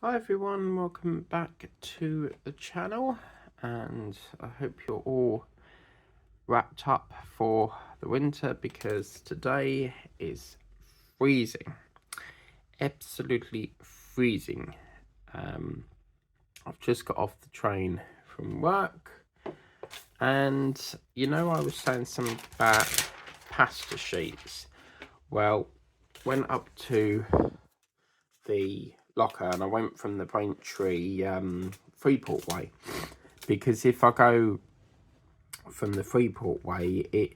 Hi everyone, welcome back to the channel, and I hope you're all wrapped up for the winter because today is freezing, absolutely freezing. I've just got off the train from work, and I was saying something about pasta sheets. Well, went up to the locker and I went from the Braintree Freeport way, because if I go from the Freeport way it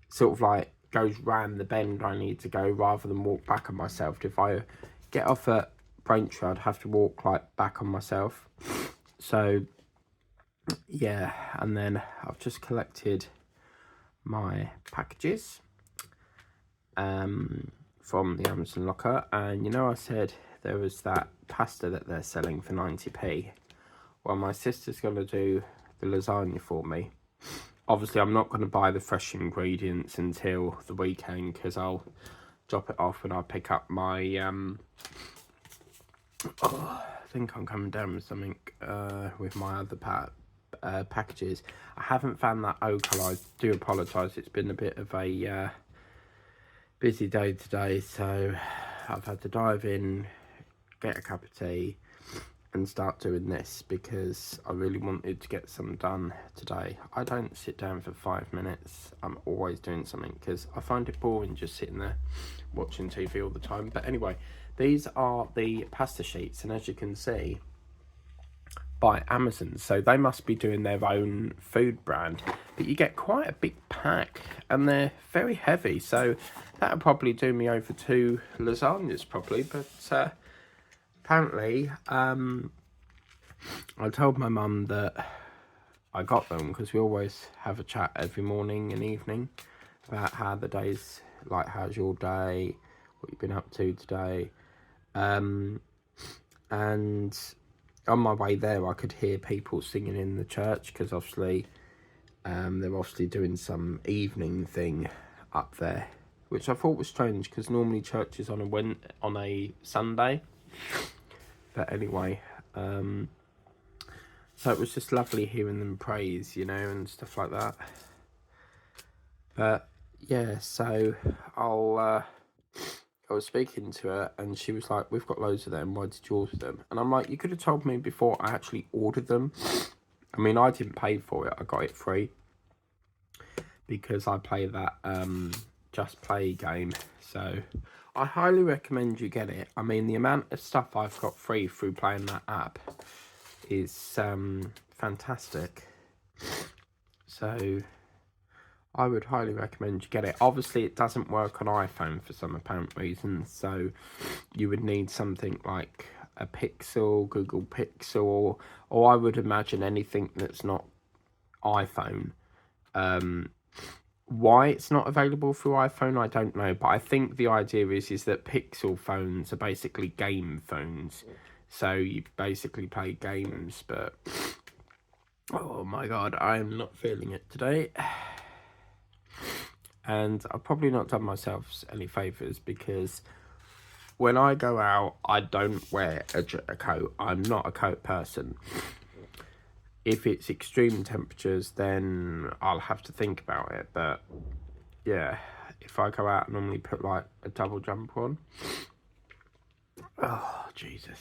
sort of like goes round the bend I need to go rather than walk back on myself. If I get off at Braintree I'd have to walk like back on myself. So yeah, and then I've just collected my packages from the Amazon locker, and I said there was that pasta that they're selling for 90p. Well, my sister's going to do the lasagna for me. Obviously, I'm not going to buy the fresh ingredients until the weekend because I'll drop it off when I pick up my... I think I'm coming down with something with my other packages. I haven't found that Ocala. I do apologise. It's been a bit of a busy day today, so I've had to dive in, get a cup of tea and start doing this because I really wanted to get some done today. I don't sit down for 5 minutes. I'm always doing something because I find it boring just sitting there watching TV all the time. But anyway, these are the pasta sheets, and as you can see, by Amazon, so they must be doing their own food brand, but you get quite a big pack and they're very heavy, so that'll probably do me over 2 lasagnas probably. But apparently I told my mum that I got them because we always have a chat every morning and evening about how the day's like, how's your day, what you've been up to today. And on my way there I could hear people singing in the church because obviously they're obviously doing some evening thing up there, which I thought was strange because normally church is on a Sunday. But anyway, so it was just lovely hearing them praise, and stuff like that. But yeah, so I was speaking to her and she was like, we've got loads of them, why did you order them? And I'm like, you could have told me before I actually ordered them. I mean, I didn't pay for it, I got it free because I play that Just Play game. So I highly recommend you get it. I mean, the amount of stuff I've got free through playing that app is fantastic. So I would highly recommend you get it. Obviously, it doesn't work on iPhone for some apparent reason, so you would need something like a Pixel, Google Pixel, or I would imagine anything that's not iPhone. Why it's not available through iPhone, I don't know, but I think the idea is that Pixel phones are basically game phones, so you basically play games. But oh my god, I am not feeling it today. And I've probably not done myself any favours because when I go out, I don't wear a coat. I'm not a coat person. If it's extreme temperatures, then I'll have to think about it. But yeah, if I go out, I normally put like a double jumper on. Oh, Jesus.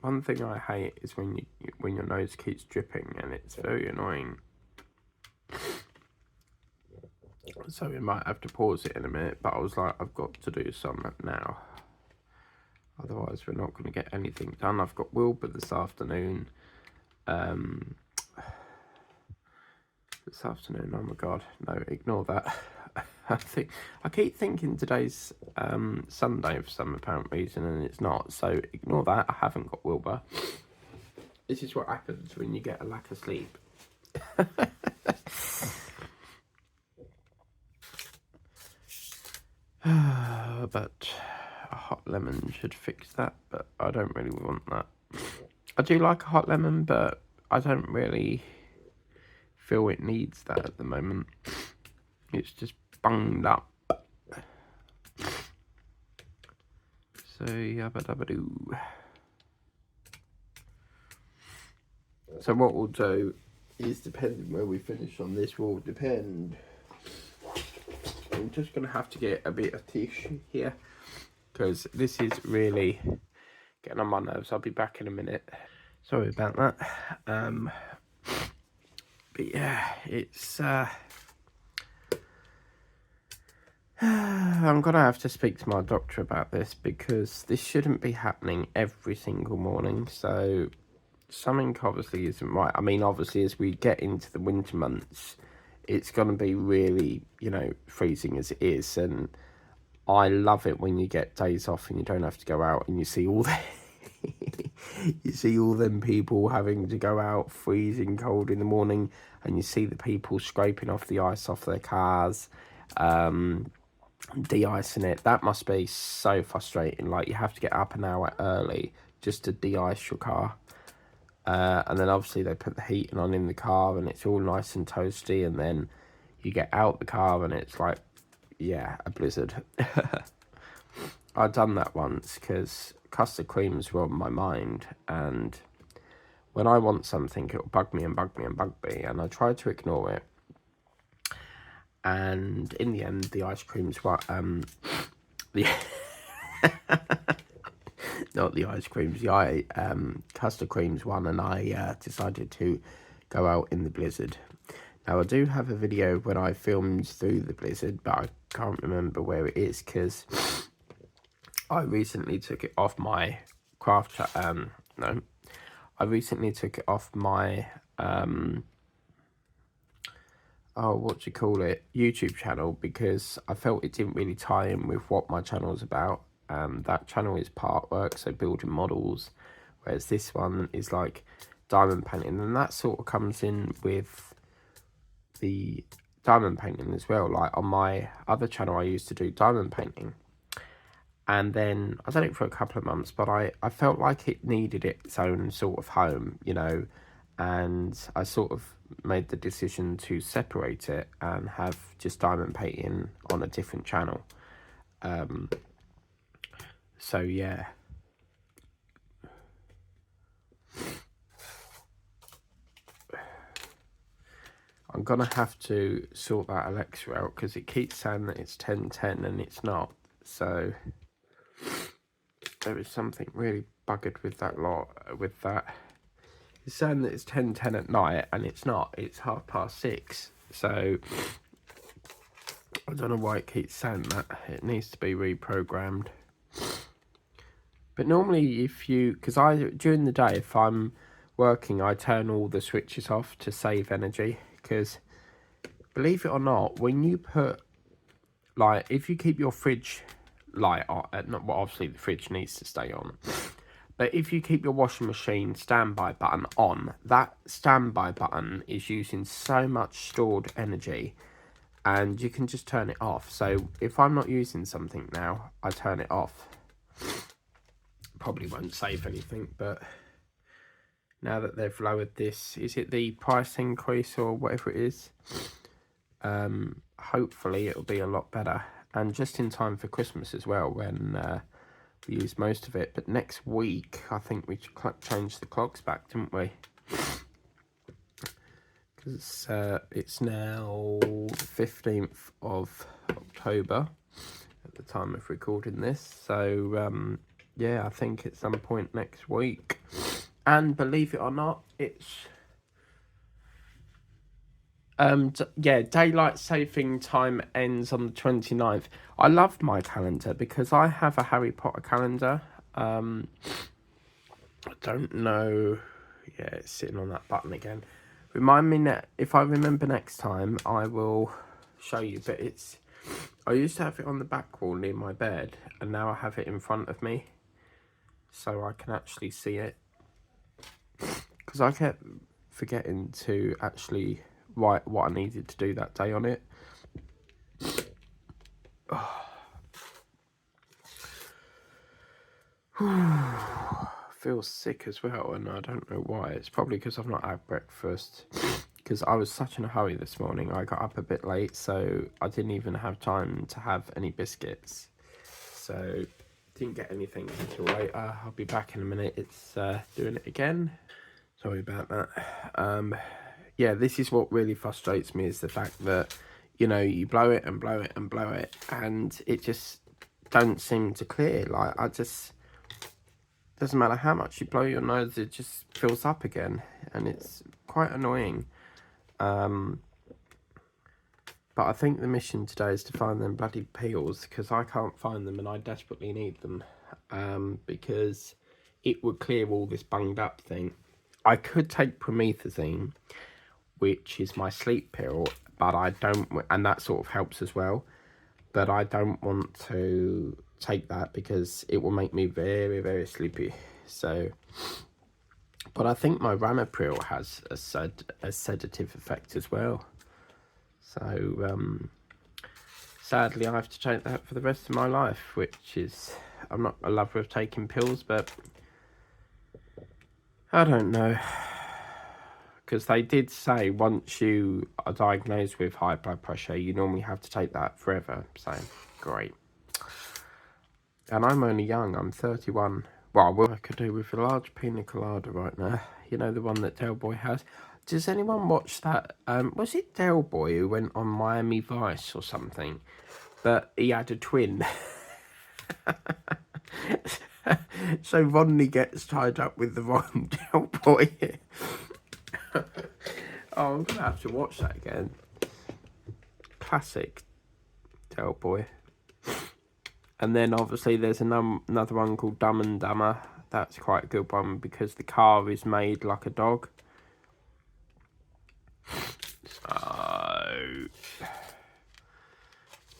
One thing I hate is when your nose keeps dripping, and it's very annoying. So we might have to pause it in a minute, but I was like, I've got to do some now. Otherwise, we're not going to get anything done. I've got Wilbur this afternoon. Oh my god, no, ignore that. I keep thinking today's Sunday for some apparent reason, and it's not. So ignore that. I haven't got Wilbur. This is what happens when you get a lack of sleep. But a hot lemon should fix that, but I don't really want that. I do like a hot lemon, but I don't really feel it needs that at the moment. It's just bunged up. So yabba dabba doo. So what we'll do is, depending where we finish on this, will depend. I'm just going to have to get a bit of tissue here, because this is really getting on my nerves. I'll be back in a minute. Sorry about that. But yeah, it's... I'm going to have to speak to my doctor about this, because this shouldn't be happening every single morning. So something obviously isn't right. I mean, obviously, as we get into the winter months, it's going to be really, you know, freezing as it is. And I love it when you get days off and you don't have to go out, and you see all the you see all them people having to go out freezing cold in the morning, and you see the people scraping off the ice off their cars, de-icing it. That must be so frustrating. Like, you have to get up an hour early just to de-ice your car. And then obviously they put the heating on in the car, and it's all nice and toasty, and then you get out the car and it's like, yeah, a blizzard. I've done that once because custard creams were on my mind, and when I want something, it'll bug me and bug me and bug me, and I tried to ignore it. And in the end, the ice creams were the not the ice creams, the custard creams won, and I decided to go out in the blizzard. Now, I do have a video when I filmed through the blizzard, but I can't remember where it is, because I recently took it off my I recently took it off my YouTube channel, because I felt it didn't really tie in with what my channel is about. That channel is part work, so building models, whereas this one is like diamond painting, and that sort of comes in with the diamond painting as well. Like on my other channel, I used to do diamond painting, and then I did it for a couple of months, but I felt like it needed its own sort of home, you know, and I sort of made the decision to separate it and have just diamond painting on a different channel. So yeah. I'm gonna have to sort that Alexa out, because it keeps saying that it's 10:10 and it's not. So there is something really buggered with that It's saying that it's 10:10 at night, and it's not. It's 6:30. So I don't know why it keeps saying that. It needs to be reprogrammed. But normally, because during the day, if I'm working, I turn all the switches off to save energy. Because believe it or not, when you put, like, if you keep your fridge light on, well, obviously the fridge needs to stay on, but if you keep your washing machine standby button on, that standby button is using so much stored energy, and you can just turn it off. So if I'm not using something now, I turn it off. Probably won't save anything, but now that they've lowered this, is it the price increase or whatever it is? Hopefully it'll be a lot better, and just in time for Christmas as well, when we use most of it. But next week, I think we changed the clocks back, didn't we? Because it's now the 15th of October at the time of recording this. So yeah, I think at some point next week. And believe it or not, it's daylight saving time ends on the 29th. I love my calendar because I have a Harry Potter calendar. I don't know. Yeah, it's sitting on that button again. Remind me if I remember next time, I will show you. But I used to have it on the back wall near my bed, and now I have it in front of me, so I can actually see it. Because I kept forgetting to actually write what I needed to do that day on it. I feel sick as well, and I don't know why. It's probably because I've not had breakfast. Because I was such in a hurry this morning. I got up a bit late, so I didn't even have time to have any biscuits. So didn't get anything until later. I'll be back in a minute. It's doing it again. Sorry about that. Yeah, this is what really frustrates me, is the fact that, you know, you blow it and blow it and blow it, and it just don't seem to clear. Like, doesn't matter how much you blow your nose, it just fills up again, and it's quite annoying. But I think the mission today is to find them bloody peels, because I can't find them and I desperately need them, because it would clear all this bunged up thing. I could take promethazine, which is my sleep pill, but I don't, and that sort of helps as well, but I don't want to take that because it will make me very, very sleepy. So, but I think my Ramipril has a sedative effect as well. So, sadly, I have to take that for the rest of my life, which is, I'm not a lover of taking pills, but I don't know. Because they did say once you are diagnosed with high blood pressure, you normally have to take that forever. So, great. And I'm only young, I'm 31. Well, I could do with a large pina colada right now. You know, the one that Del Boy has. Does anyone watch that? Was it Del Boy who went on Miami Vice or something? But he had a twin. So Rodney gets tied up with the wrong Del Boy. Oh, I'm going to have to watch that again. Classic Del Boy. And then obviously there's another one called Dumb and Dumber. That's quite a good one because the car is made like a dog. So,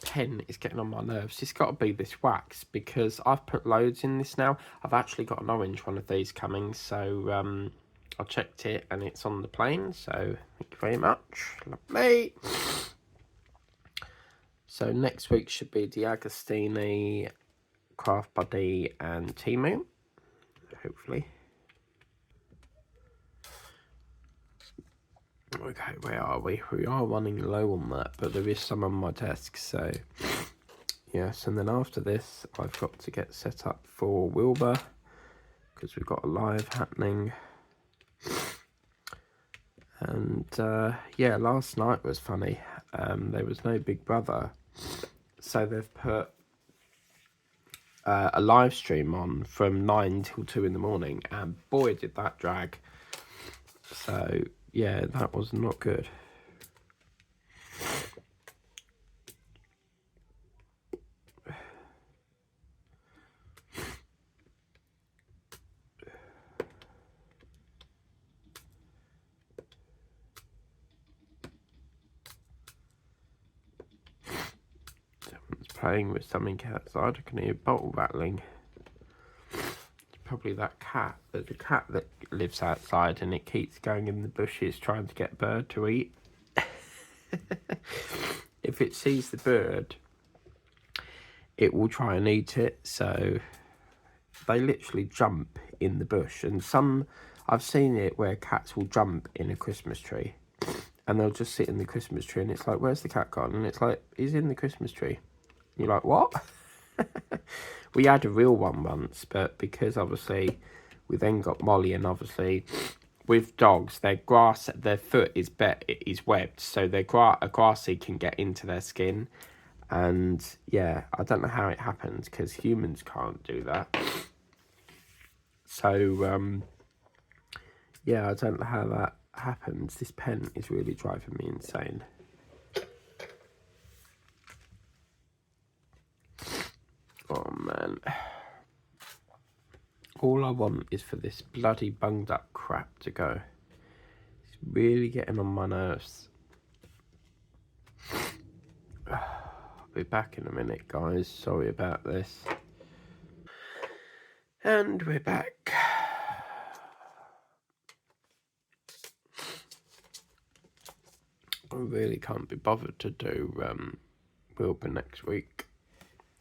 pen is getting on my nerves. It's got to be this wax because I've put loads in this now. I've actually got an orange one of these coming. So I checked it and it's on the plane. So thank you very much. Lovely. So next week should be D'Agostini, Craft Buddy and Timu, hopefully. Okay, where are we? We are running low on that, but there is some on my desk, so yes. And then after this, I've got to get set up for Wilbur, because we've got a live happening. And yeah, last night was funny. There was no Big Brother, so they've put a live stream on from 9 till 2 in the morning, and boy did that drag. So yeah, that was not good. Someone's playing with something outside. I can hear a bottle rattling. Probably that cat. There's a cat that lives outside and it keeps going in the bushes trying to get a bird to eat. If it sees the bird, it will try and eat it. So they literally jump in the bush. And I've seen it where cats will jump in a Christmas tree and they'll just sit in the Christmas tree and it's like, where's the cat gone? And it's like, he's in the Christmas tree. And you're like, what? We had a real one once, but because obviously we then got Molly, and obviously with dogs, their foot is webbed, so a grassy can get into their skin, and yeah, I don't know how it happens because humans can't do that. So yeah, I don't know how that happens. This pen is really driving me insane. Oh man. All I want is for this bloody bunged up crap to go. It's really getting on my nerves. I'll be back in a minute, guys. Sorry about this. And we're back. I really can't be bothered to do Wilbur next week.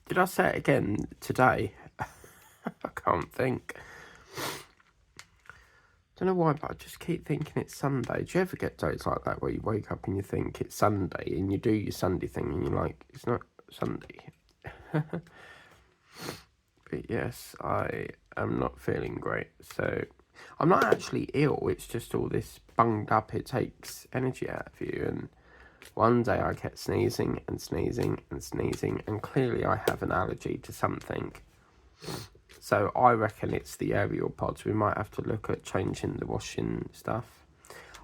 Did I say it again today? I can't think. Don't know why, but I just keep thinking it's Sunday. Do you ever get days like that where you wake up and you think it's Sunday and you do your Sunday thing and you're like, it's not Sunday? But But yes, I am not feeling great. So I'm not actually ill. It's just all this bunged up. It takes energy out of you. And one day I kept sneezing and sneezing and sneezing. And clearly I have an allergy to something. So I reckon it's the aerial pods. We might have to look at changing the washing stuff.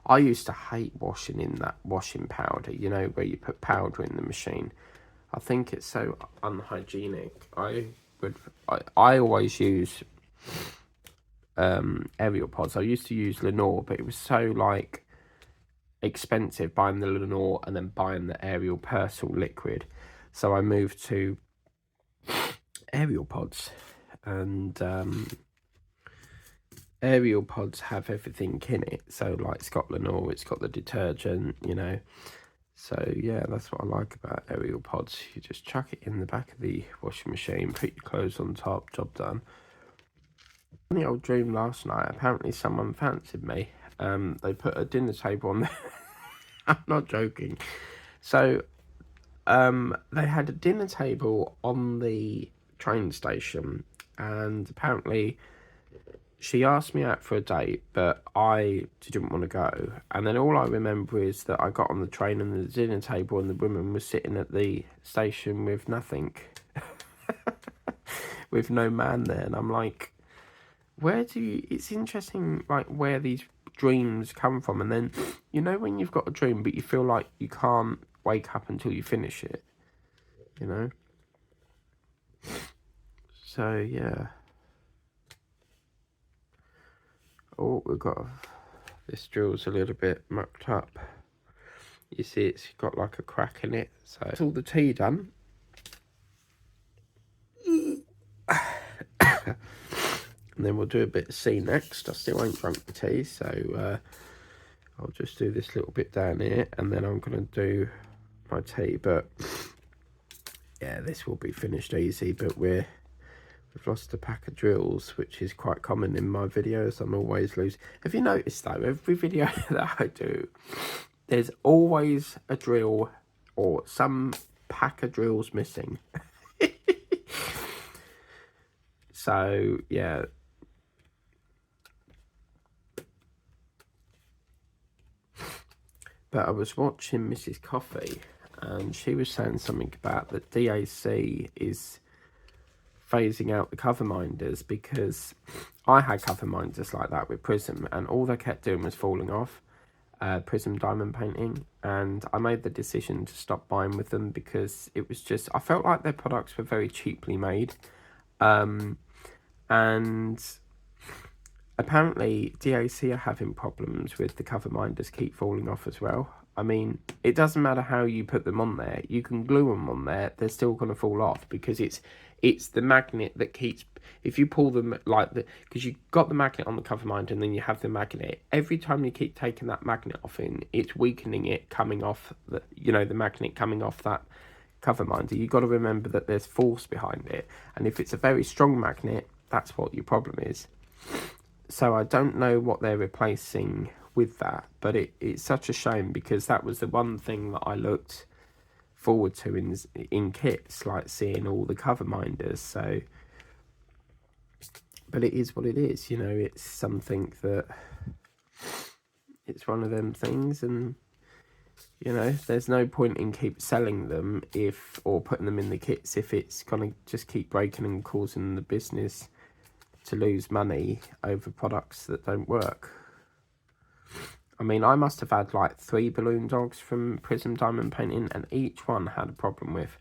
I used to hate washing in that washing powder, you know, where you put powder in the machine. I think it's so unhygienic. I always use aerial pods. I used to use Lenore, but it was so like expensive buying the Lenore and then buying the aerial Persil liquid. So I moved to aerial pods, and aerial pods have everything in it. So like it's got Lenore, it's got the detergent, you know. So yeah, that's what I like about aerial pods. You just chuck it in the back of the washing machine, put your clothes on top, job done. In the old dream last night, apparently someone fancied me. They put a dinner table on there. I'm not joking. So they had a dinner table on the train station, and apparently she asked me out for a date, but I didn't want to go. And then all I remember is that I got on the train and the dinner table and the woman was sitting at the station with nothing. With no man there. And I'm like, it's interesting, like, where these dreams come from. And then, you know, when you've got a dream, but you feel like you can't wake up until you finish it, you know? So, yeah. Oh, we've got, this drill's a little bit mucked up. You see it's got like a crack in it. So it's all the tea done. And then we'll do a bit of C next. I still ain't drunk the tea, so I'll just do this little bit down here, and then I'm going to do my tea. But yeah, this will be finished easy, but we've lost a pack of drills, which is quite common in my videos. I'm always losing. Have you noticed though, every video that I do, there's always a drill or some pack of drills missing. So yeah, but I was watching Mrs. Coffee, and she was saying something about that DAC is phasing out the cover minders, because I had cover minders like that with Prism, and all they kept doing was falling off. Prism diamond painting, and I made the decision to stop buying with them because it was just, I felt like their products were very cheaply made, and apparently DAC are having problems with the cover minders keep falling off as well. I mean, it doesn't matter how you put them on there. You can glue them on there, they're still going to fall off, because it's the magnet that keeps, if you pull them like the, because you got the magnet on the cover minder and then you have the magnet, every time you keep taking that magnet off it's weakening it coming off the, you know, the magnet coming off that cover minder. You've got to remember that there's force behind it, and if it's a very strong magnet, that's what your problem is. So I don't know what they're replacing with that, but it's such a shame, because that was the one thing that I looked forward to in kits, like seeing all the cover minders. So, but it is what it is, you know. It's something that, it's one of them things, and you know, there's no point in keep selling them or putting them in the kits if it's gonna just keep breaking and causing the business to lose money over products that don't work. I mean, I must have had like 3 balloon dogs from Prism Diamond Painting, and each one had a problem with.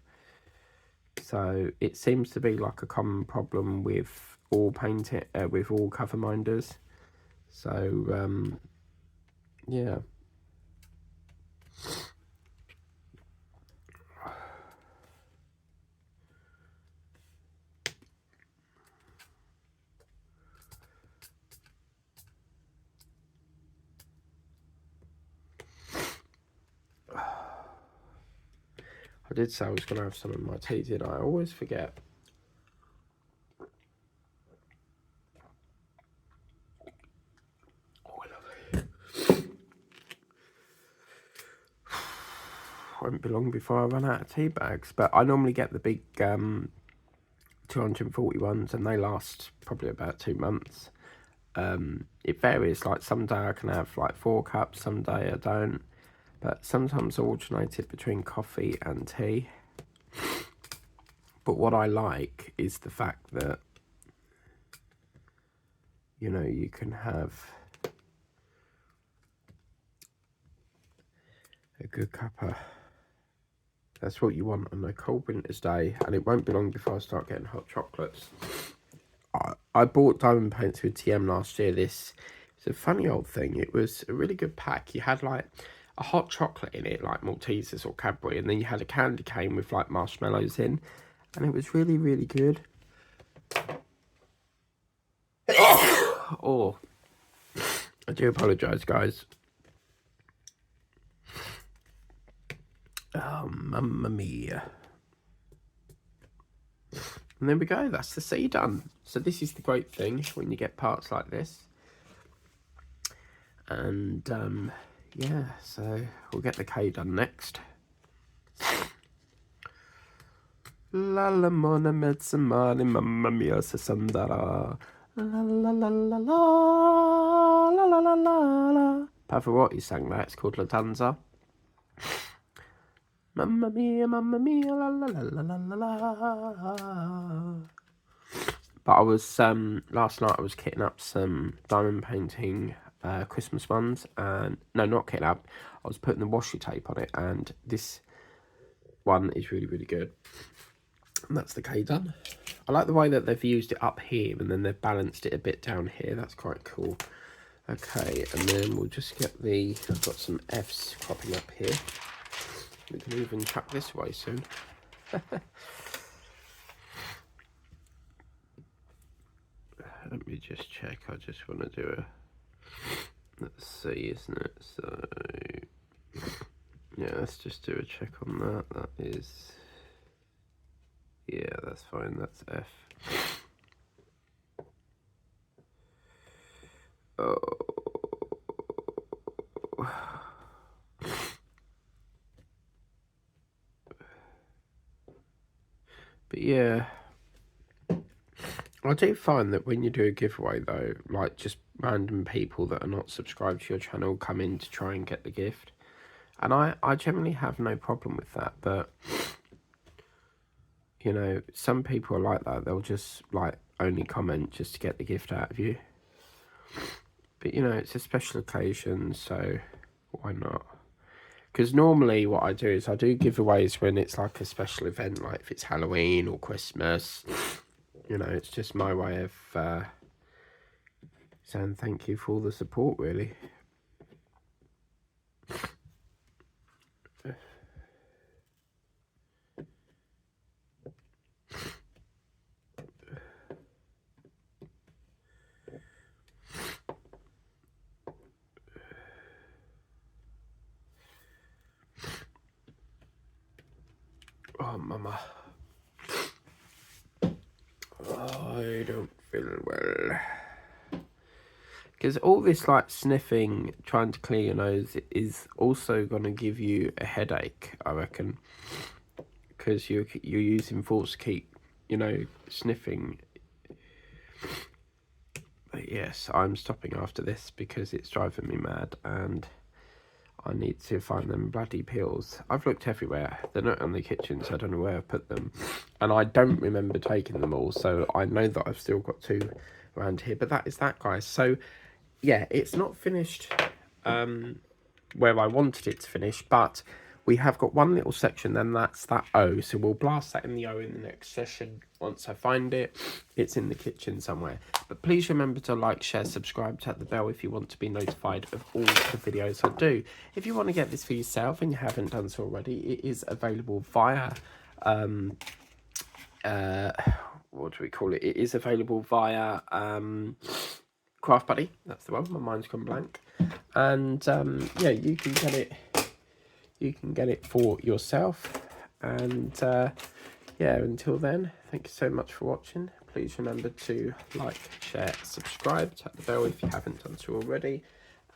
So it seems to be like a common problem with all with all cover minders. So yeah. I did say I was going to have some of my tea, didn't I? I always forget. Oh, I love it. Won't be long before I run out of tea bags, but I normally get the big 2 240 ones, and they last probably about 2 months. It varies, like some day I can have like 4 cups, some day I don't, but sometimes I alternate it between coffee and tea. But what I like is the fact that, you know, you can have a good cuppa. That's what you want on a cold winter's day, and it won't be long before I start getting hot chocolates. I bought diamond paints with TM last year. This is a funny old thing. It was a really good pack. You had like a hot chocolate in it, like Maltesers or Cadbury, and then you had a candy cane with like marshmallows in, and it was really, really good. Oh, I do apologise, guys. Oh, mamma mia. And there we go, that's the C done. So this is the great thing when you get parts like this. And yeah, so we'll get the K done next. La la mona mezzamani, mamma mia, sandara. La la la la la la la la la la. Pavarotti sang that, it's called La Danza. Mamma mia, la la la la la la. But I was, last night I was kitting up some diamond painting Christmas ones, and, no, not kitting up, I was putting the washi tape on it, and this one is really, really good. And that's the K done. I like the way that they've used it up here, and then they've balanced it a bit down here, that's quite cool. Okay, and then we'll just get the, I've got some F's cropping up here. We can even chuck this away soon. Let me just check. I just want to do a, let's see, isn't it? So yeah, let's just do a check on that. That is, yeah, that's fine. That's F. Oh. But yeah, I do find that when you do a giveaway though, like just random people that are not subscribed to your channel come in to try and get the gift. And I generally have no problem with that, but you know, some people are like that. They'll just like only comment just to get the gift out of you. But you know, it's a special occasion, so why not? Because normally what I do is I do giveaways when it's like a special event, like if it's Halloween or Christmas. You know, it's just my way of saying thank you for all the support, really. Oh, mama. I don't feel well. Because all this like sniffing, trying to clear your nose is also going to give you a headache, I reckon. Because you're using force to keep, you know, sniffing. But yes, I'm stopping after this because it's driving me mad and I need to find them bloody pills. I've looked everywhere. They're not in the kitchen, so I don't know where I put them. And I don't remember taking them all, so I know that I've still got 2 around here. But that is that, guys. So, yeah, it's not finished where I wanted it to finish, but we have got one little section, and that's that O. So we'll blast that in the O in the next session. Once I find it, it's in the kitchen somewhere. But please remember to like, share, subscribe, tap the bell if you want to be notified of all the videos I do. If you want to get this for yourself and you haven't done so already, it is available via, what do we call it? It is available via Craft Buddy. That's the one. My mind's gone blank. And yeah, you can get it. You can get it for yourself. And yeah, until then, thank you so much for watching. Please remember to like, share, subscribe, tap the bell if you haven't done so already.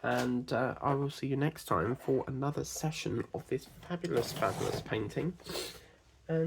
And I will see you next time for another session of this fabulous, fabulous painting.